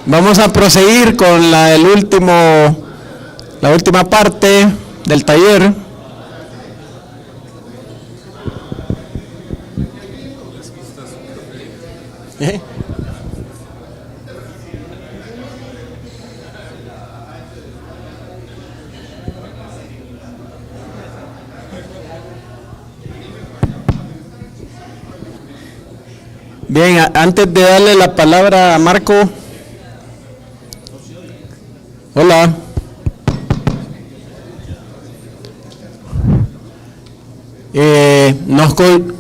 Vamos a proseguir con la última parte del taller. Bien, antes de darle la palabra a Marco. Hola.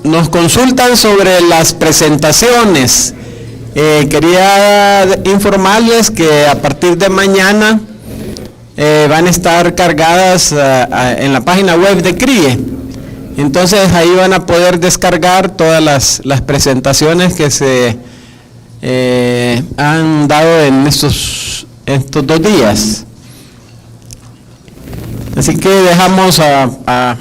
Nos consultan sobre las presentaciones. Quería informarles que a partir de mañana van a estar cargadas en la página web de CRIE. Entonces ahí van a poder descargar todas las presentaciones que se han dado en estos 2 días. Así que dejamos a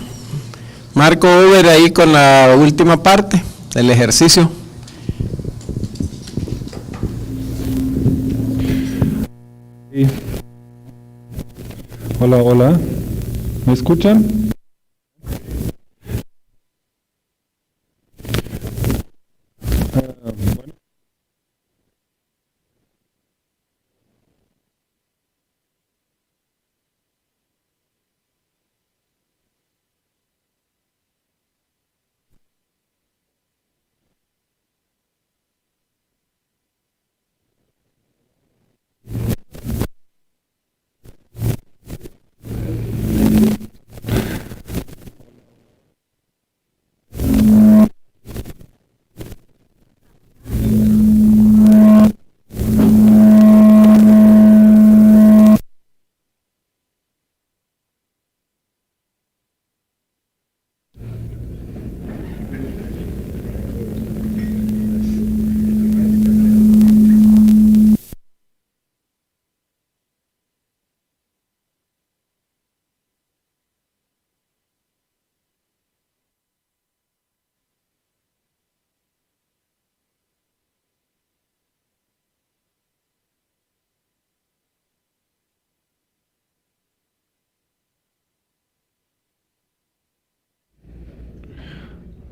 Marco Uber ahí con la última parte del ejercicio. Hola, hola. ¿Me escuchan? Bueno.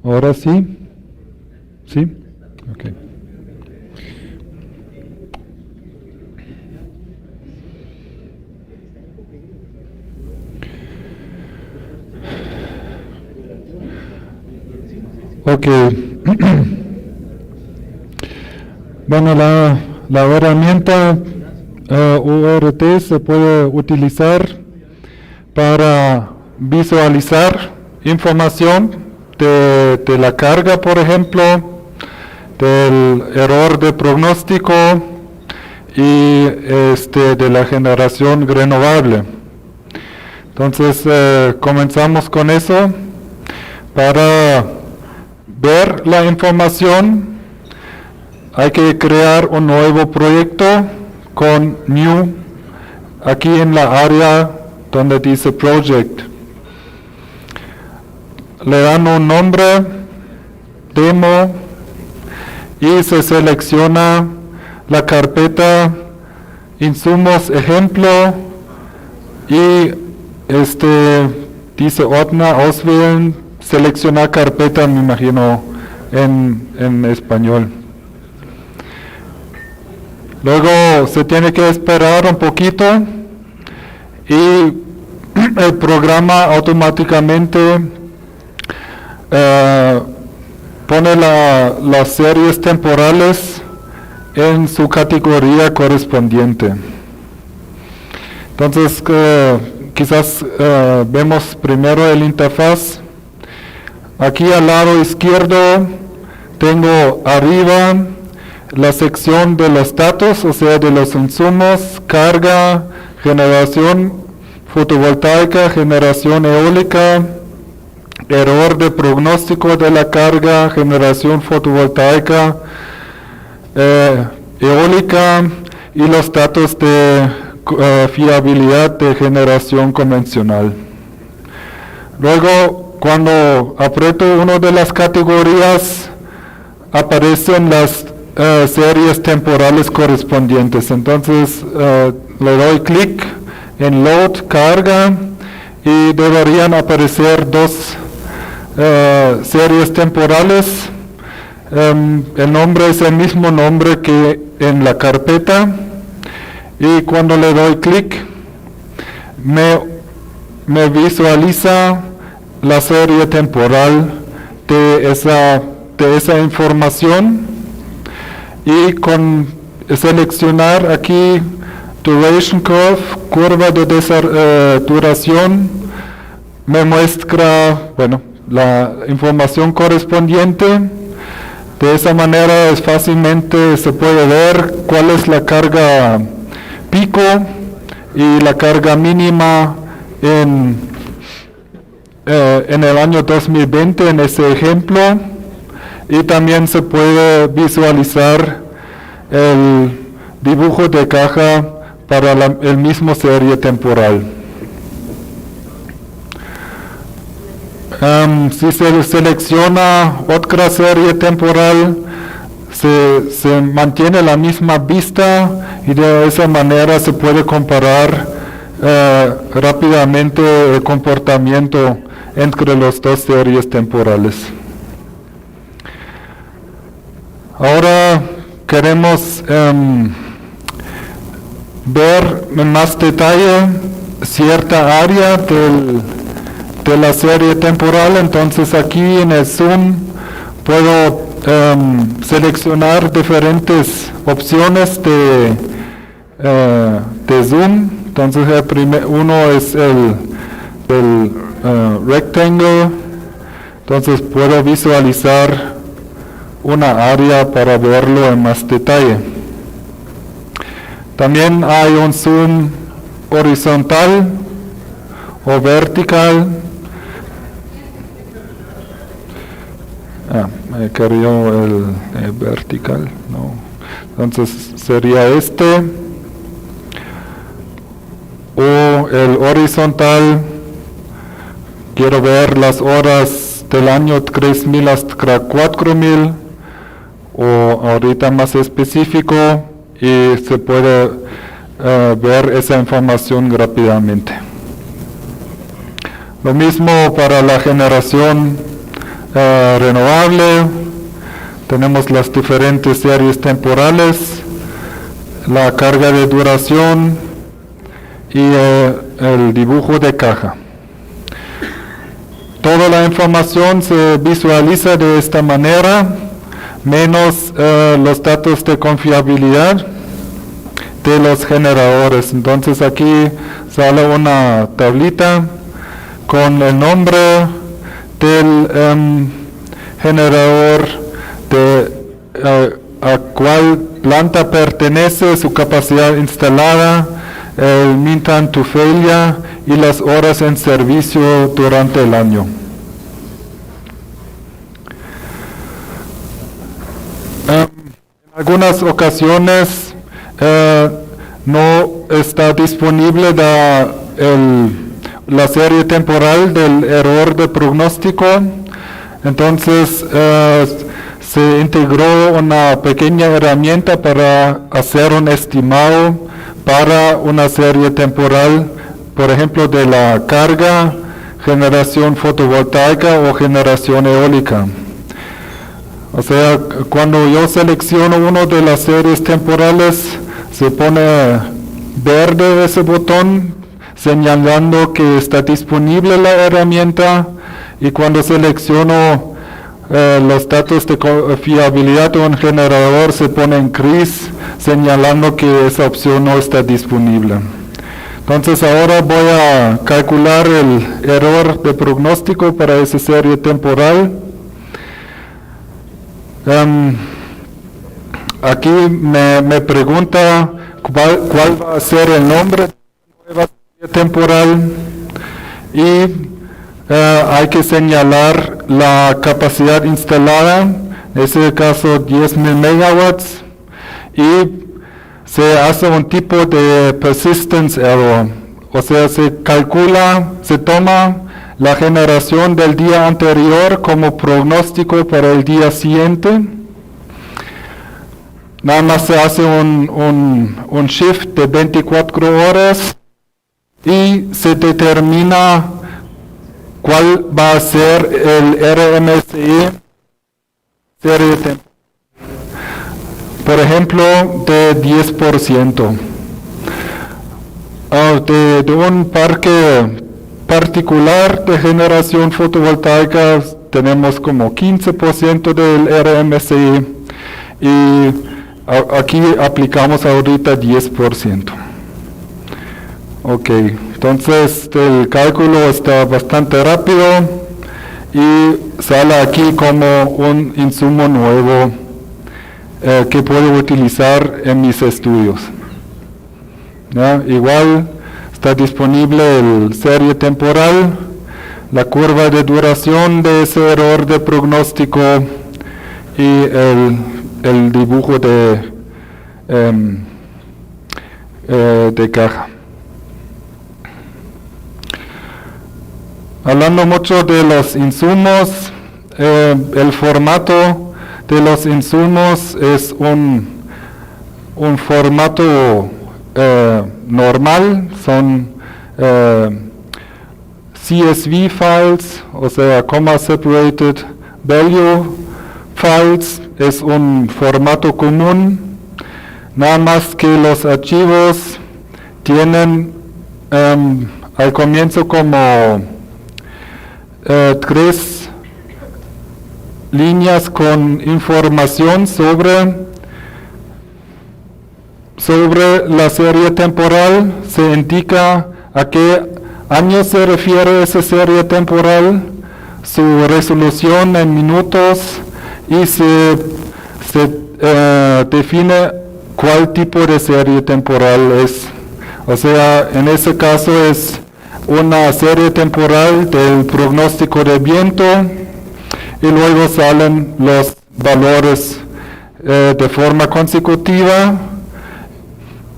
¿Ahora sí? ¿Sí? Ok. Ok. Bueno, la herramienta URT se puede utilizar para visualizar información de la carga, por ejemplo, del error de pronóstico y de la generación renovable. Entonces comenzamos con eso. Para ver la información hay que crear un nuevo proyecto con New aquí en la área donde dice Project. Le dan un nombre, demo, y se selecciona la carpeta insumos ejemplo y dice Ordner auswählen, seleccionar carpeta, me imagino en español. Luego se tiene que esperar un poquito y el programa automáticamente pone las series temporales en su categoría correspondiente. Entonces quizás vemos primero el interfaz. Aquí al lado izquierdo tengo arriba la sección de los datos, o sea, de los insumos, carga, generación fotovoltaica, generación eólica, error de pronóstico de la carga, generación fotovoltaica, eólica y los datos de fiabilidad de generación convencional. Luego, cuando aprieto una de las categorías, aparecen las series temporales correspondientes. Entonces le doy clic en Load, carga, y deberían aparecer dos series temporales. El nombre es el mismo nombre que en la carpeta, y cuando le doy clic me visualiza la serie temporal de esa información, y con seleccionar aquí Duration Curve, curva de duración, me muestra, la información correspondiente. De esa manera fácilmente se puede ver cuál es la carga pico y la carga mínima en el año 2020 en ese ejemplo, y también se puede visualizar el dibujo de caja para el mismo serie temporal. Si se selecciona otra serie temporal, se mantiene la misma vista, y de esa manera se puede comparar rápidamente el comportamiento entre las dos series temporales. Ahora queremos ver en más detalle cierta área de la serie temporal. Entonces aquí en el zoom puedo seleccionar diferentes opciones de zoom. Entonces uno es el rectangle. Entonces puedo visualizar una área para verlo en más detalle. También hay un zoom horizontal o vertical. Me quería el vertical, no. Entonces sería este. O el horizontal, quiero ver las horas del año 3000 hasta 4000, o ahorita más específico, y se puede ver esa información rápidamente. Lo mismo para la generación renovable. Tenemos las diferentes series temporales, la carga de duración y el dibujo de caja. Toda la información se visualiza de esta manera, menos los datos de confiabilidad de los generadores. Entonces aquí sale una tablita con el nombre del generador, a cuál planta pertenece, su capacidad instalada, el mean time to failure y las horas en servicio durante el año. En algunas ocasiones no está disponible la serie temporal del error de pronóstico. Entonces se integró una pequeña herramienta para hacer un estimado para una serie temporal, por ejemplo, de la carga, generación fotovoltaica o generación eólica. O sea, cuando yo selecciono una de las series temporales, se pone verde ese botón señalando que está disponible la herramienta, y cuando selecciono los datos de fiabilidad de un generador, se pone en gris señalando que esa opción no está disponible. Entonces ahora voy a calcular el error de pronóstico para esa serie temporal. Aquí me pregunta cuál va a ser el nombre de la nueva serie temporal, y hay que señalar la capacidad instalada, en este caso 10.000 megawatts, y se hace un tipo de persistence error, o sea, se toma la generación del día anterior como pronóstico para el día siguiente, nada más se hace un shift de 24 horas y se determina cuál va a ser el RMSI serie temporal. Por ejemplo, de 10%. De un parque particular de generación fotovoltaica tenemos como 15% del RMSI y aquí aplicamos ahorita 10%. Ok, entonces el cálculo está bastante rápido y sale aquí como un insumo nuevo que puedo utilizar en mis estudios. ¿Ya? Igual está disponible el serie temporal, la curva de duración de ese error de pronóstico y el dibujo de caja. Hablando mucho de los insumos, el formato de los insumos es un formato normal, son CSV files, o sea, comma separated value files, es un formato común, nada más que los archivos tienen al comienzo como 3 líneas con información sobre la serie temporal, se indica a qué año se refiere esa serie temporal, su resolución en minutos y se define cuál tipo de serie temporal es. O sea, en ese caso es una serie temporal del pronóstico de viento y luego salen los valores de forma consecutiva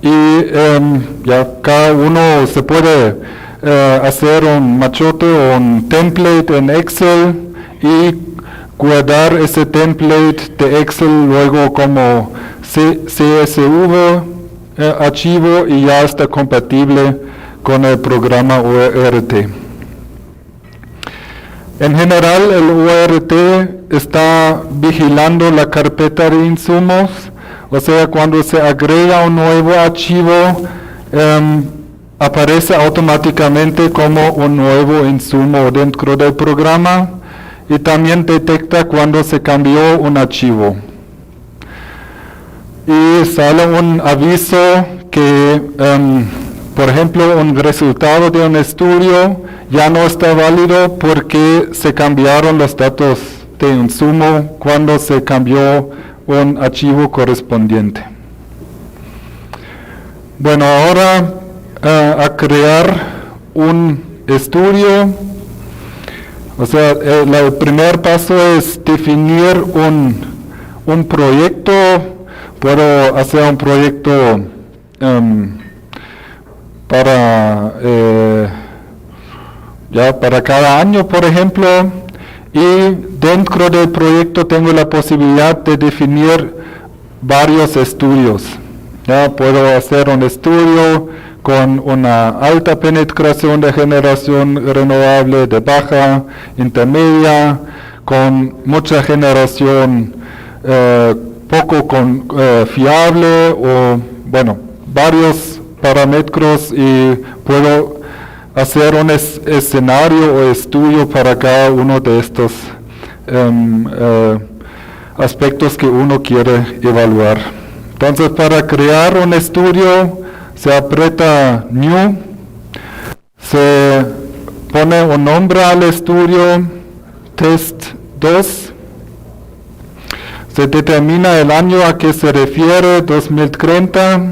y ya cada uno se puede hacer un machote o un template en Excel y guardar ese template de Excel luego como CSV archivo y ya está compatible con el programa ORT. En general el ORT está vigilando la carpeta de insumos, o sea, cuando se agrega un nuevo archivo, aparece automáticamente como un nuevo insumo dentro del programa y también detecta cuando se cambió un archivo. Y sale un aviso que, por ejemplo, un resultado de un estudio ya no está válido porque se cambiaron los datos de insumo cuando se cambió un archivo correspondiente. Bueno, ahora a crear un estudio, o sea, el primer paso es definir un proyecto. Puedo hacer un proyecto para cada año, por ejemplo, y dentro del proyecto tengo la posibilidad de definir varios estudios. Ya puedo hacer un estudio con una alta penetración de generación renovable, de baja, intermedia, con mucha generación poco fiable o, bueno, varios parámetros y puedo hacer un escenario o estudio para cada uno de estos aspectos que uno quiere evaluar. Entonces, para crear un estudio se aprieta New, se pone un nombre al estudio, Test 2, se determina el año a que se refiere, 2030,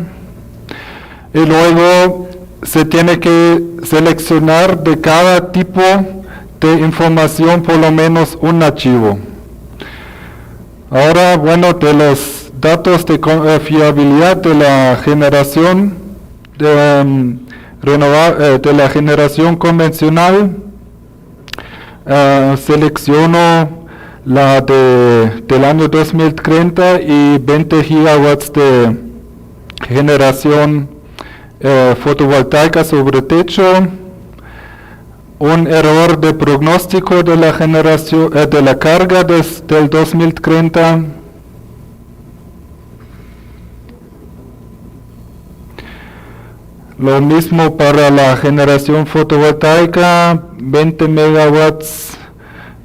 y luego se tiene que seleccionar de cada tipo de información por lo menos un archivo. Ahora, bueno, de los datos de fiabilidad de la generación de la generación convencional, selecciono la del año 2030 y 20 gigawatts de generación fotovoltaica sobre techo. Un error de pronóstico de la generación de la carga del 2030. Lo mismo para la generación fotovoltaica, 20 megawatts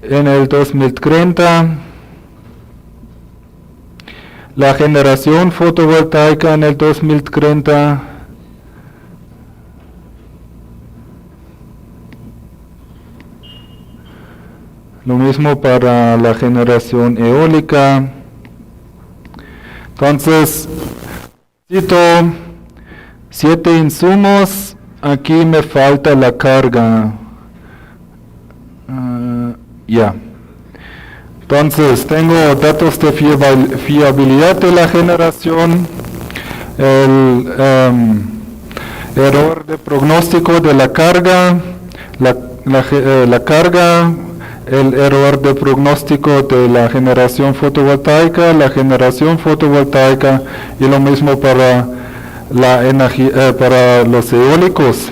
en el 2030. La generación fotovoltaica en el 2030. Lo mismo para la generación eólica. Entonces, cito 7 insumos. Aquí me falta la carga. Ya. Entonces, tengo datos de fiabilidad de la generación, el error de pronóstico de la carga, la carga, el error de pronóstico de la generación fotovoltaica y lo mismo para la energía, para los eólicos.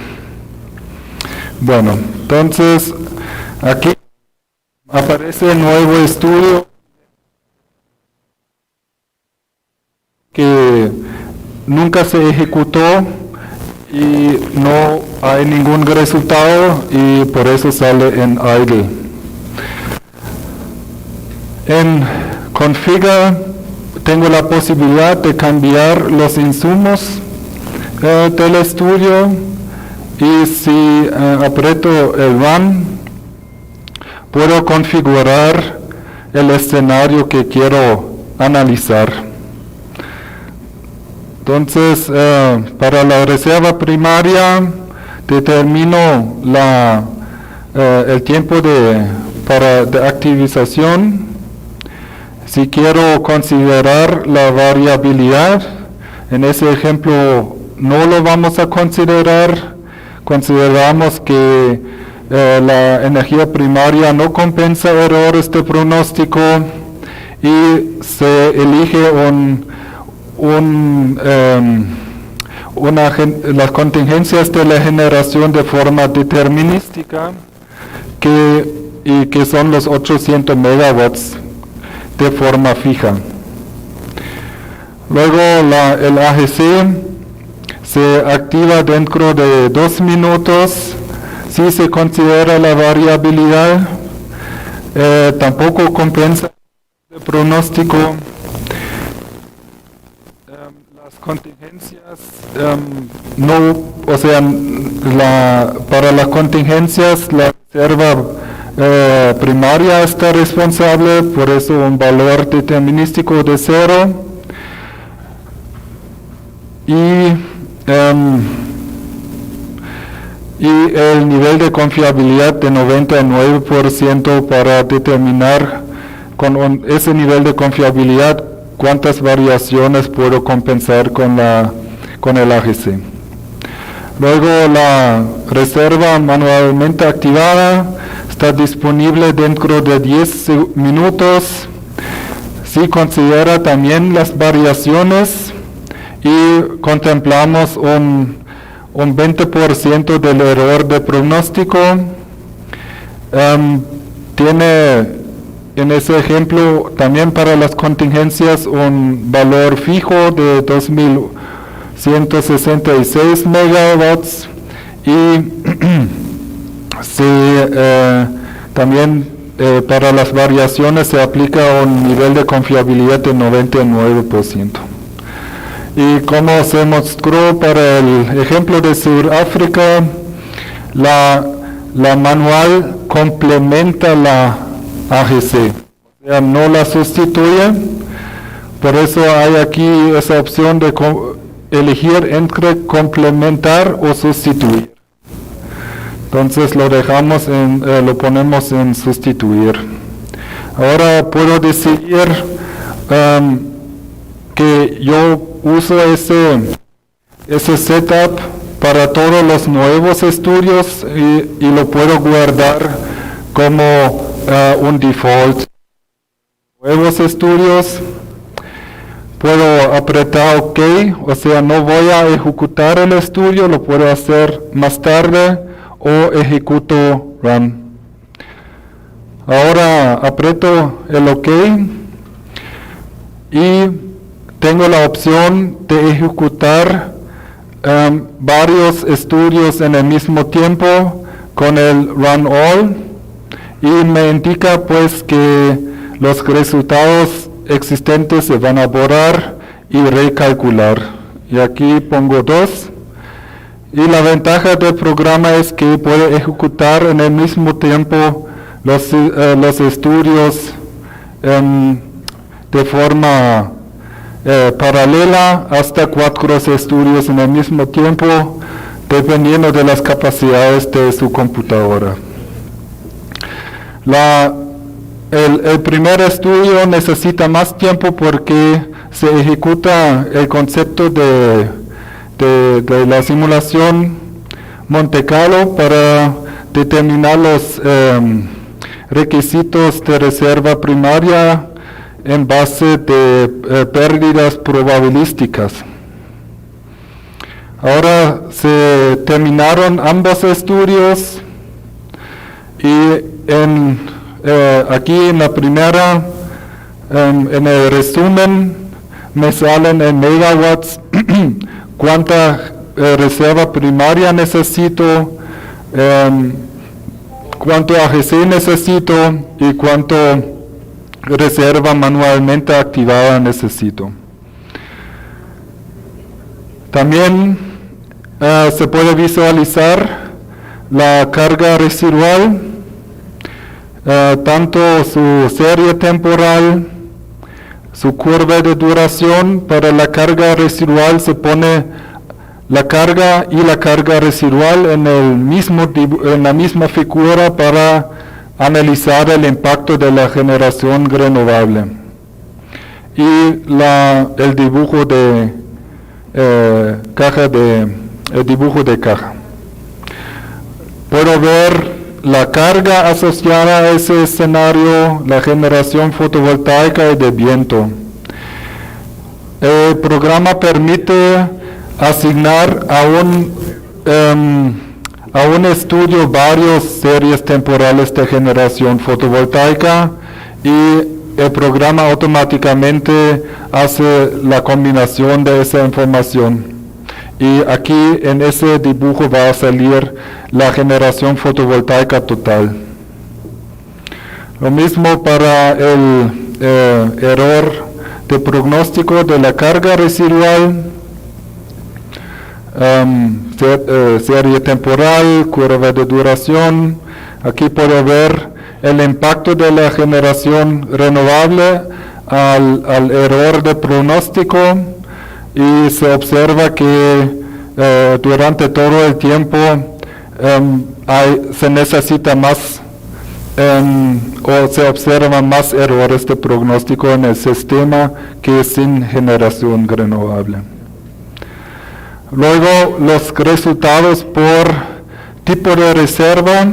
Bueno, entonces aquí aparece un nuevo estudio que nunca se ejecutó y no hay ningún resultado y por eso sale en idle. En Configure tengo la posibilidad de cambiar los insumos del estudio y si aprieto el Run puedo configurar el escenario que quiero analizar. Entonces, para la reserva primaria determino el tiempo de activización. Si quiero considerar la variabilidad, en ese ejemplo no lo vamos a considerar. Consideramos que la energía primaria no compensa errores de pronóstico y se elige las contingencias de la generación de forma determinística que son los 800 megawatts de forma fija. Luego el AGC se activa dentro de 2 minutos. Si se considera la variabilidad, tampoco compensa el pronóstico. Las contingencias, para las contingencias la reserva primaria está responsable, por eso un valor determinístico de 0. Y el nivel de confiabilidad de 99% para determinar con ese nivel de confiabilidad cuántas variaciones puedo compensar con el AGC. Luego la reserva manualmente activada está disponible dentro de 10 minutos. Si considera también las variaciones y contemplamos un 20% del error de pronóstico, tiene en ese ejemplo también para las contingencias un valor fijo de 2166 megawatts y también para las variaciones se aplica un nivel de confiabilidad de 99%. Y como se mostró para el ejemplo de Sudáfrica, la manual complementa la AGC, o sea, no la sustituye. Por eso hay aquí esa opción de elegir entre complementar o sustituir. Entonces lo ponemos en sustituir. Ahora puedo decidir que yo uso ese setup para todos los nuevos estudios y lo puedo guardar como un default nuevos estudios, puedo apretar OK, o sea, no voy a ejecutar el estudio, lo puedo hacer más tarde o ejecuto Run. Ahora aprieto el OK y tengo la opción de ejecutar varios estudios en el mismo tiempo con el Run All y me indica pues que los resultados existentes se van a borrar y recalcular. Y aquí pongo 2. Y la ventaja del programa es que puede ejecutar en el mismo tiempo los estudios de forma paralela hasta 4 estudios en el mismo tiempo, dependiendo de las capacidades de su computadora. El primer estudio necesita más tiempo porque se ejecuta el concepto de la simulación Monte Carlo para determinar los requisitos de reserva primaria en base de pérdidas probabilísticas. Ahora se terminaron ambos estudios y aquí en la primera, en el resumen, me salen en megawatts cuánta reserva primaria necesito, cuánto AGC necesito y cuánto reserva manualmente activada necesito. También se puede visualizar la carga residual, tanto su serie temporal, su curva de duración. Para la carga residual se pone la carga y la carga residual en la misma figura para analizar el impacto de la generación renovable. Y el dibujo de dibujo de caja. Puedo ver la carga asociada a ese escenario, la generación fotovoltaica y de viento. El programa permite asignar a un estudio varias series temporales de generación fotovoltaica y el programa automáticamente hace la combinación de esa información. Y aquí en ese dibujo va a salir la generación fotovoltaica total. Lo mismo para el error de pronóstico de la carga residual, serie temporal, curva de duración. Aquí puedo ver el impacto de la generación renovable al error de pronóstico. Y se observa que durante todo el tiempo se necesita más o se observan más errores de pronóstico en el sistema que sin generación renovable. Luego los resultados por tipo de reserva.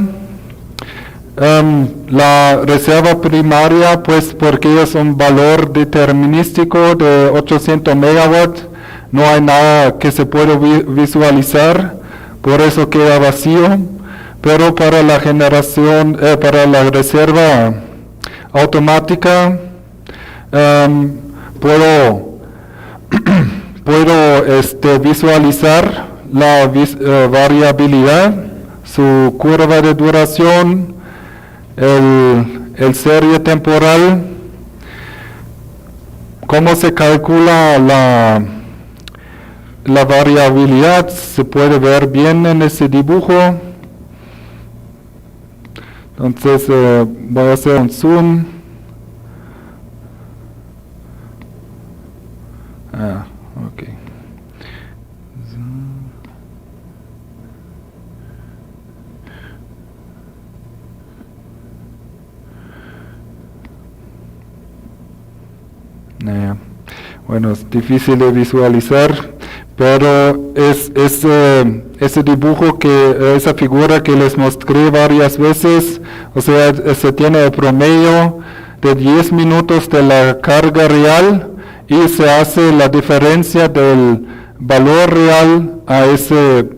La reserva primaria, pues porque es un valor determinístico de 800 megawatts, no hay nada que se pueda visualizar, por eso queda vacío. Pero para la generación, para la reserva automática, puedo visualizar la variabilidad, su curva de duración, el serie temporal, cómo se calcula la variabilidad, se puede ver bien en ese dibujo. Entonces voy a hacer un zoom. Ok. Bueno, es difícil de visualizar, pero ese dibujo, esa figura que les mostré varias veces, o sea, se tiene el promedio de 10 minutos de la carga real y se hace la diferencia del valor real a ese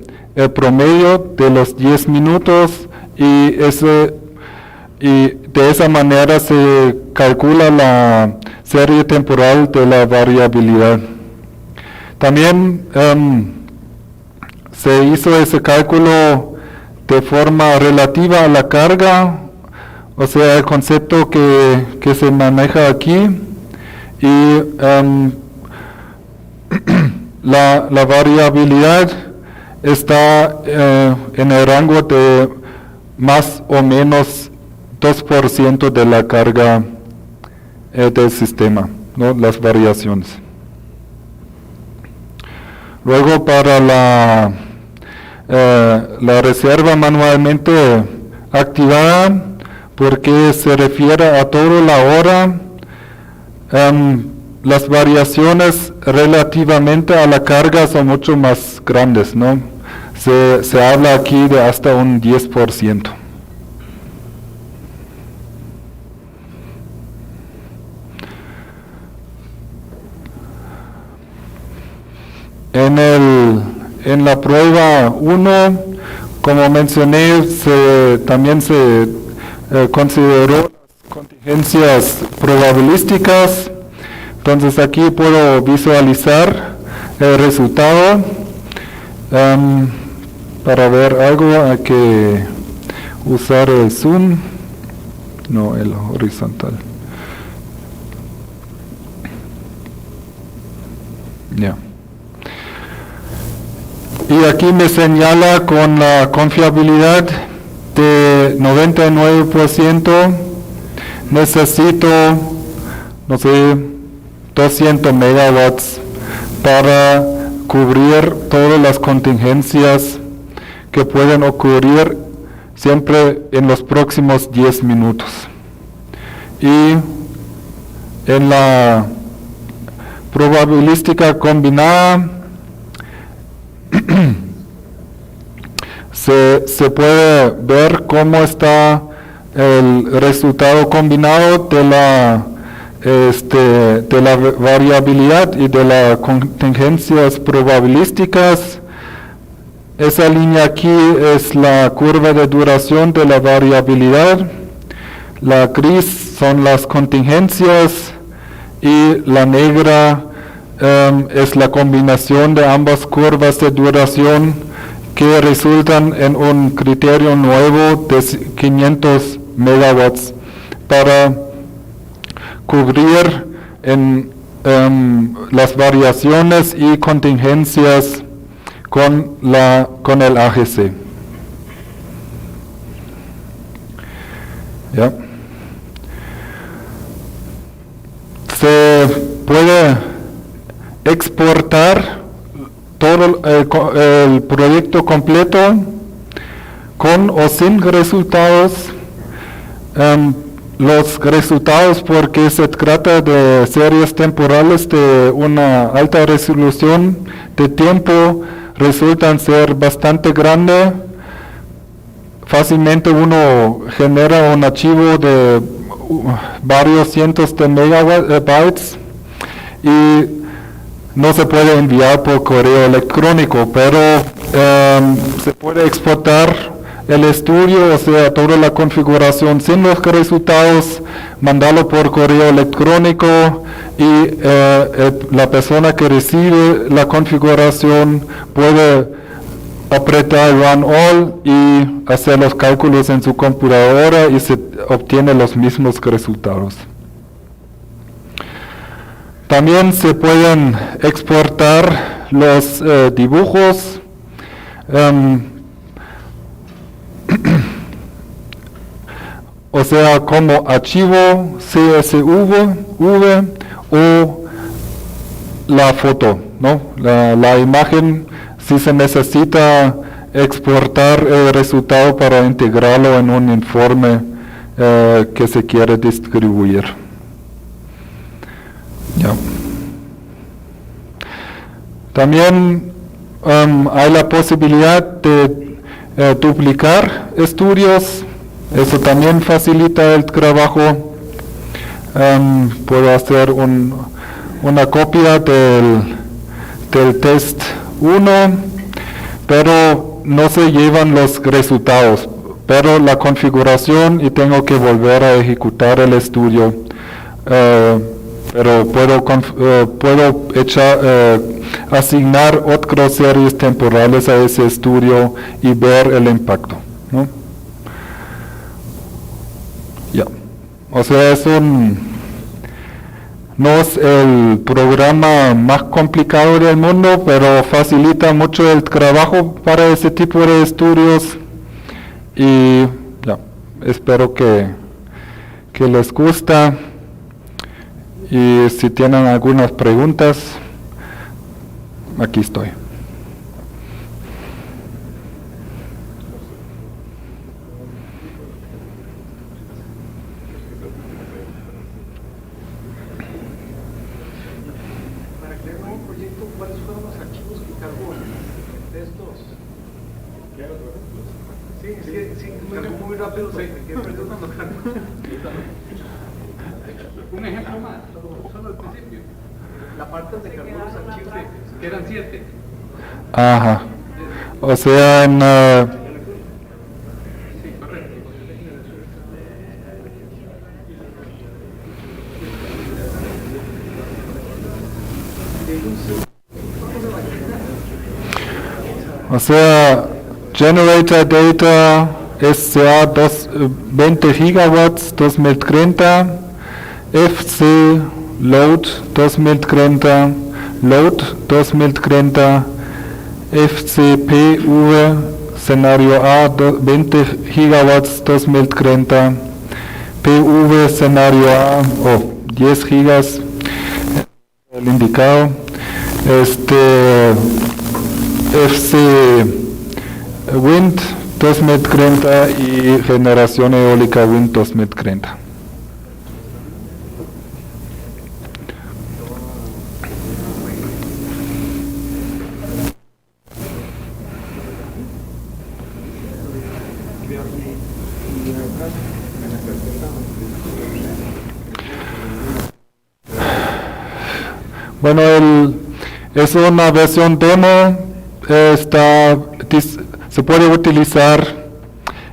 promedio de los 10 minutos y de esa manera se calcula la serie temporal de la variabilidad. También se hizo ese cálculo de forma relativa a la carga, o sea, el concepto que se maneja aquí, y la variabilidad está en el rango de más o menos 2% de la carga del sistema, ¿no? Las variaciones. Luego para la reserva manualmente activada, porque se refiere a toda la hora, las variaciones relativamente a la carga son mucho más grandes, ¿no? Se habla aquí de hasta un 10%. En la prueba 1, como mencioné, también se consideró las contingencias probabilísticas. Entonces aquí puedo visualizar el resultado. Para ver algo hay que usar el zoom, no el horizontal. Ya. Y aquí me señala con la confiabilidad de 99%, necesito, no sé, 200 megawatts para cubrir todas las contingencias que pueden ocurrir siempre en los próximos 10 minutos. Y en la probabilística combinada, se puede ver cómo está el resultado combinado de la variabilidad y de las contingencias probabilísticas. Esa línea aquí es la curva de duración de la variabilidad, la gris son las contingencias y la negra es la combinación de ambas curvas de duración que resultan en un criterio nuevo de 500 megawatts para cubrir las variaciones y contingencias con el AGC. ¿Ya? Se puede exportar todo el proyecto completo con o sin resultados. Los resultados, porque se trata de series temporales de una alta resolución de tiempo, resultan ser bastante grandes. Fácilmente uno genera un archivo de varios cientos de megabytes y no se puede enviar por correo electrónico, pero se puede exportar el estudio, o sea, toda la configuración sin los resultados, mandarlo por correo electrónico y la persona que recibe la configuración puede apretar Run All y hacer los cálculos en su computadora y se obtiene los mismos resultados. También se pueden exportar los dibujos. O sea, como archivo CSV o la foto, ¿no? La imagen, si se necesita exportar el resultado para integrarlo en un informe que se quiere distribuir. Ya. También hay la posibilidad de duplicar estudios. Eso también facilita el trabajo. puedo hacer una copia del test 1, pero no se llevan los resultados, pero la configuración y tengo que volver a ejecutar el estudio. Pero puedo asignar otras series temporales a ese estudio y ver el impacto, ¿no? Ya. O sea, no es el programa más complicado del mundo, pero facilita mucho el trabajo para ese tipo de estudios y ya, espero que les gusta. Y si tienen algunas preguntas, aquí estoy. Para crear un nuevo proyecto, ¿cuáles fueron los archivos que cargó de estos? Sí, cargó muy rápido, se perdió cuando cargó. Un ejemplo más, solo al principio. La parte donde cargó los archivos, que eran 7. Ajá. O sea, en... Sí, correcto. O sea, Generator Data SCA 20 gigawatts 2030, FC Load 2030, Load 2030, FCPV escenario A 20 gigawatts 2030, PV escenario A 10 gigas, el indicado, FC Wind 2030 y generación eólica Wind 2030. Bueno, es una versión demo, se puede utilizar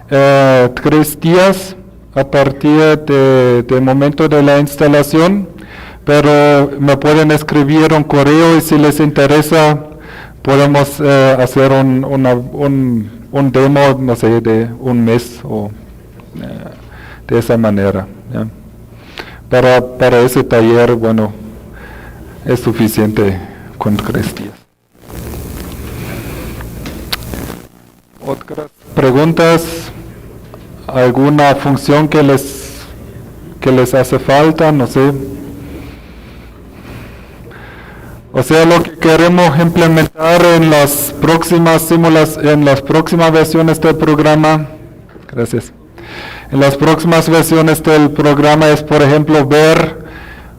3 días a partir del momento de la instalación, pero me pueden escribir un correo y si les interesa podemos hacer un demo, no sé, de un mes o de esa manera, ¿ya? Para ese taller, bueno, es suficiente con 3 días. ¿Otras preguntas? ¿Alguna función que les hace falta? No sé. O sea, lo que queremos implementar en las próximas versiones del programa. Gracias. En las próximas versiones del programa es, por ejemplo, ver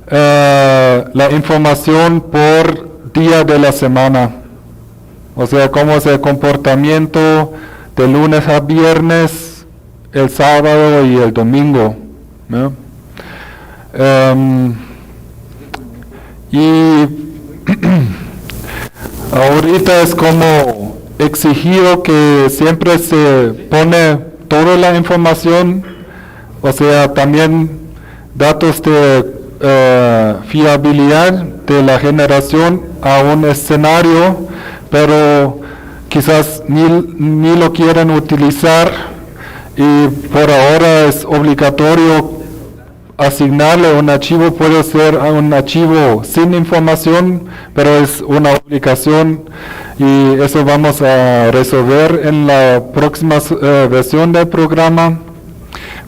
la información por día de la semana, o sea, cómo es el comportamiento de lunes a viernes, el sábado y el domingo, ¿no? Y ahorita es como exigido que siempre se pone toda la información, o sea, también datos de fiabilidad de la generación a un escenario, pero quizás ni lo quieren utilizar y por ahora es obligatorio asignarle un archivo. Puede ser un archivo sin información, pero es una obligación y eso vamos a resolver en la próxima versión del programa,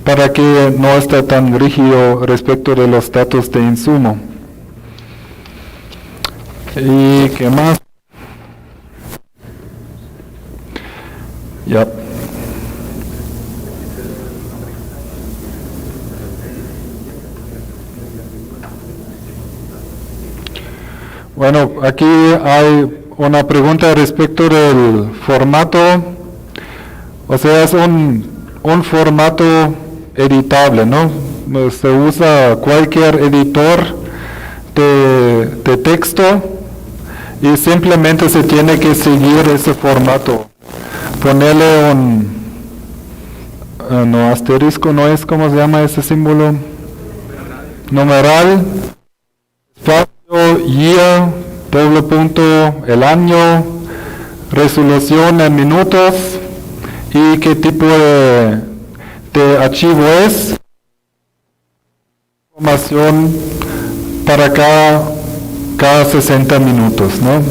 para que no esté tan rígido respecto de los datos de insumo. ¿Y qué más? Ya. Bueno, aquí hay una pregunta respecto del formato. O sea, es un formato editable, ¿no? se usa cualquier editor de texto y simplemente se tiene que seguir ese formato. Ponerle no, asterisco no es, ¿cómo se llama ese símbolo? Numeral, espacio, year, doble punto, el año, resolución en minutos y qué tipo de archivo es, información para cada 60 minutos, ¿no?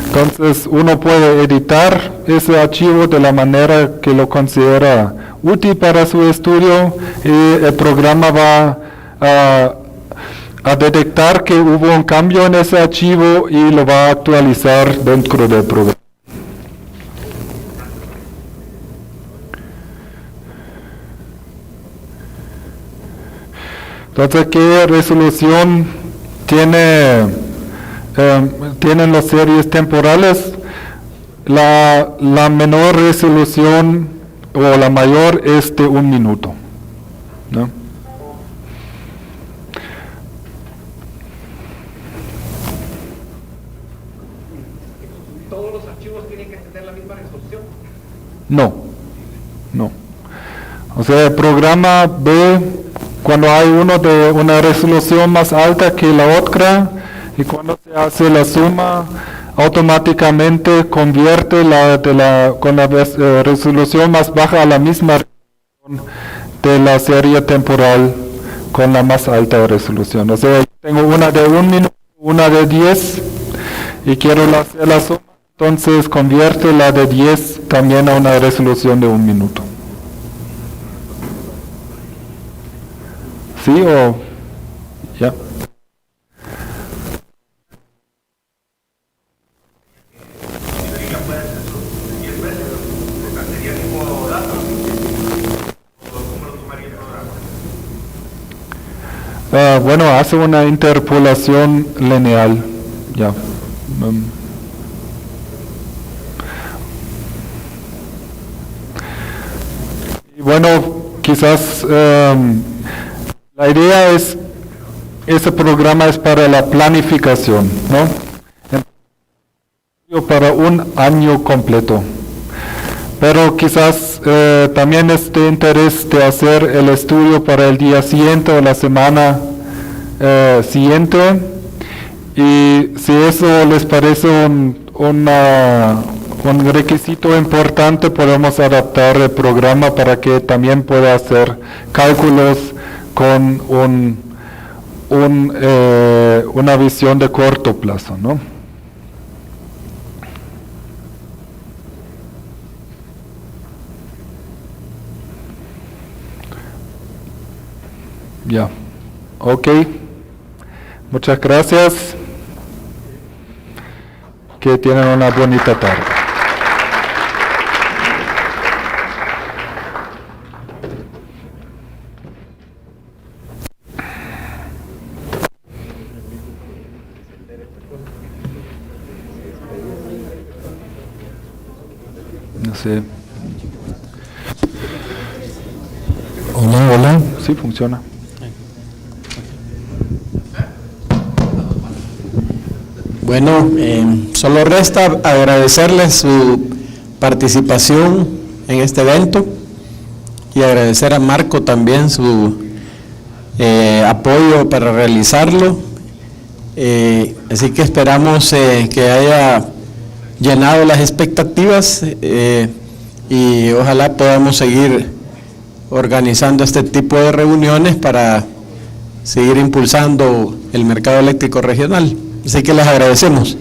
Entonces uno puede editar ese archivo de la manera que lo considera útil para su estudio y el programa va a detectar que hubo un cambio en ese archivo y lo va a actualizar dentro del programa. Entonces, ¿qué resolución tienen las series temporales? La menor resolución o la mayor es de 1 minuto, ¿no? ¿Todos los archivos tienen que tener la misma resolución? No. O sea, el programa ve cuando hay uno de una resolución más alta que la otra y cuando se hace la suma automáticamente convierte con la resolución más baja a la misma resolución de la serie temporal con la más alta resolución. O sea, tengo una de 1 minuto, una de 10 y quiero hacer la suma, entonces convierte la de 10 también a una resolución de 1 minuto. ¿Sí o ya? Bueno, hace una interpolación lineal, ya. Y bueno, quizás la idea es, ese programa es para la planificación, ¿no? Para 1 año completo. Pero quizás también es de interés de hacer el estudio para el día siguiente o la semana siguiente. Y si eso les parece un requisito importante, podemos adaptar el programa para que también pueda hacer cálculos con una visión de corto plazo, ¿no? Ya, ok, muchas gracias, que tienen una bonita tarde. No sé. Hola, sí funciona. Bueno, solo resta agradecerles su participación en este evento y agradecer a Marco también su apoyo para realizarlo. Así que esperamos que haya llenado las expectativas y ojalá podamos seguir organizando este tipo de reuniones para seguir impulsando el mercado eléctrico regional. Así que les agradecemos.